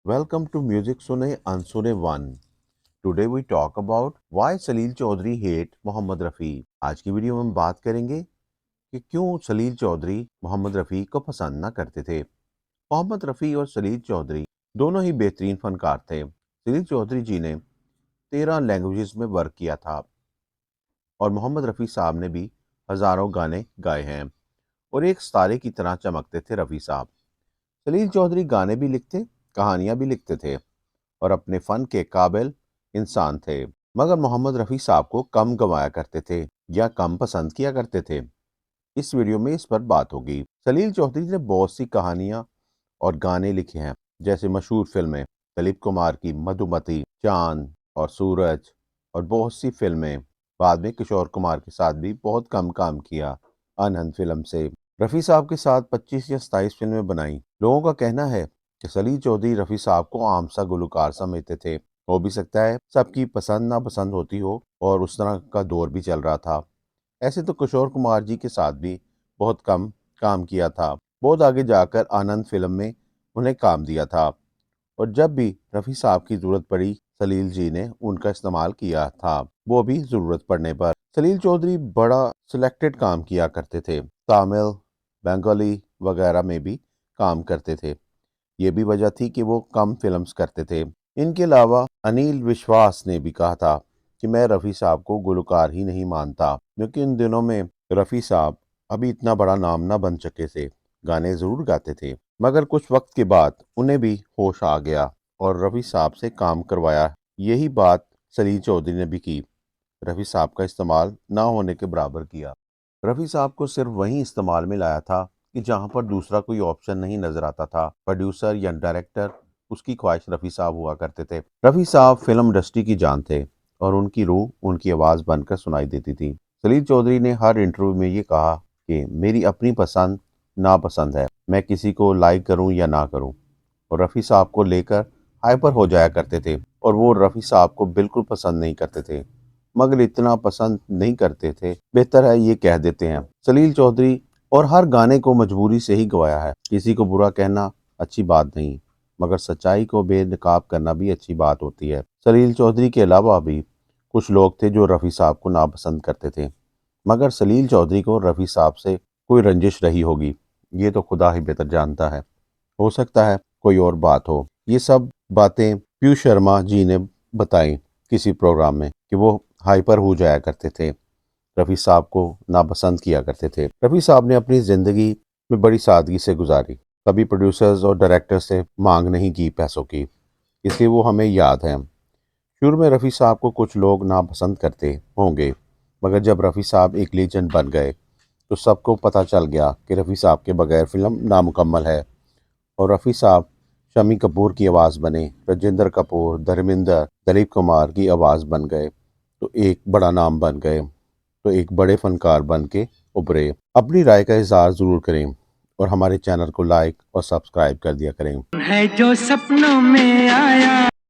Welcome to Music Sune Unsune 1. Today we talk about why Salil Chaudhary hate Mohammad Rafi. आज की video में हम बात करेंगे कि क्यों सलील चौधरी मोहम्मद रफ़ी को पसंद ना करते थे। मोहम्मद रफ़ी और सलील चौधरी दोनों ही बेहतरीन फनकार थे। सलील चौधरी जी ने 13 लैंग्वेजेस में वर्क किया था और मोहम्मद रफ़ी साहब ने भी हज़ारों गाने गाए हैं और एक सितारे की तरह चमकते थे रफ़ी साहब। सलील चौधरी गाने भी लिखते, कहानियाँ भी लिखते थे और अपने फ़न के काबिल इंसान थे, मगर मोहम्मद रफ़ी साहब को कम गवाया करते थे या कम पसंद किया करते थे। इस वीडियो में इस पर बात होगी। सलील चौधरी ने बहुत सी कहानियाँ और गाने लिखे हैं, जैसे मशहूर फिल्में दिलीप कुमार की मधुमती, चांद और सूरज और बहुत सी फिल्में। बाद में किशोर कुमार के साथ भी बहुत कम काम किया। आनंद फिल्म से रफ़ी साहब के साथ 25 या 27 फिल्में बनाई। लोगों का कहना है कि सलील चौधरी रफ़ी साहब को आम सा गुलकार समझते थे। हो भी सकता है सबकी पसंद नापसंद होती हो और उस तरह का दौर भी चल रहा था। ऐसे तो किशोर कुमार जी के साथ भी बहुत कम काम किया था। बहुत आगे जाकर आनंद फिल्म में उन्हें काम दिया था और जब भी रफ़ी साहब की ज़रूरत पड़ी सलील जी ने उनका इस्तेमाल किया था, वो भी ज़रूरत पड़ने पर। सलील चौधरी बड़ा सिलेक्टेड काम किया करते थे। तमिल, बंगाली वगैरह में भी काम करते थे। ये भी वजह थी कि वो कम फिल्म्स करते थे। इनके अलावा अनिल विश्वास ने भी कहा था कि मैं रफ़ी साहब को गुलकार ही नहीं मानता, क्योंकि इन दिनों में रफ़ी साहब अभी इतना बड़ा नाम ना बन चुके थे। गाने ज़रूर गाते थे, मगर कुछ वक्त के बाद उन्हें भी होश आ गया और रफ़ी साहब से काम करवाया। यही बात सलील चौधरी ने भी की। रफ़ी साहब का इस्तेमाल ना होने के बराबर किया। रफ़ी साहब को सिर्फ वहीं इस्तेमाल में लाया था कि जहां पर दूसरा कोई ऑप्शन नहीं नजर आता था। प्रोड्यूसर या डायरेक्टर उसकी ख्वाहिश रफ़ी साहब हुआ करते थे। रफ़ी साहब फिल्म इंडस्ट्री की जान थे और उनकी रूह उनकी आवाज़ बनकर सुनाई देती थी। सलील चौधरी ने हर इंटरव्यू में ये कहा कि मेरी अपनी पसंद नापसंद है, मैं किसी को लाइक करूं या ना करूं। और रफ़ी साहब को लेकर हाइपर हो जाया करते थे और वो रफ़ी साहब को बिल्कुल पसंद नहीं करते थे, मगर इतना पसंद नहीं करते थे, बेहतर है ये कह देते हैं। सलील चौधरी और हर गाने को मजबूरी से ही गवाया है। किसी को बुरा कहना अच्छी बात नहीं, मगर सच्चाई को बेनकाब करना भी अच्छी बात होती है। सलील चौधरी के अलावा भी कुछ लोग थे जो रफ़ी साहब को नापसंद करते थे, मगर सलील चौधरी को रफ़ी साहब से कोई रंजिश रही होगी, ये तो खुदा ही बेहतर जानता है। हो सकता है कोई और बात हो। ये सब बातें पीयूष शर्मा जी ने बताई किसी प्रोग्राम में कि वो हाइपर हो जाया करते थे, रफ़ी साहब को नापसंद किया करते थे। रफ़ी साहब ने अपनी ज़िंदगी में बड़ी सादगी से गुजारी, कभी प्रोड्यूसर्स और डायरेक्टर से मांग नहीं की पैसों की, इसलिए वो हमें याद है। शुरू में रफ़ी साहब को कुछ लोग नापसंद करते होंगे, मगर जब रफ़ी साहब एक लीजेंड बन गए तो सबको पता चल गया कि रफ़ी साहब के बगैर फिल्म नामुकम्मल है। और रफ़ी साहब शम्मी कपूर की आवाज़ बने, राजेंद्र कपूर, धर्मेंद्र, दिलीप कुमार की आवाज़ बन गए, तो एक बड़ा नाम बन गए, तो एक बड़े फनकार बन के उभरे। अपनी राय का इज़हार ज़रूर करें और हमारे चैनल को लाइक और सब्सक्राइब कर दिया करें। है जो सपनों में आया।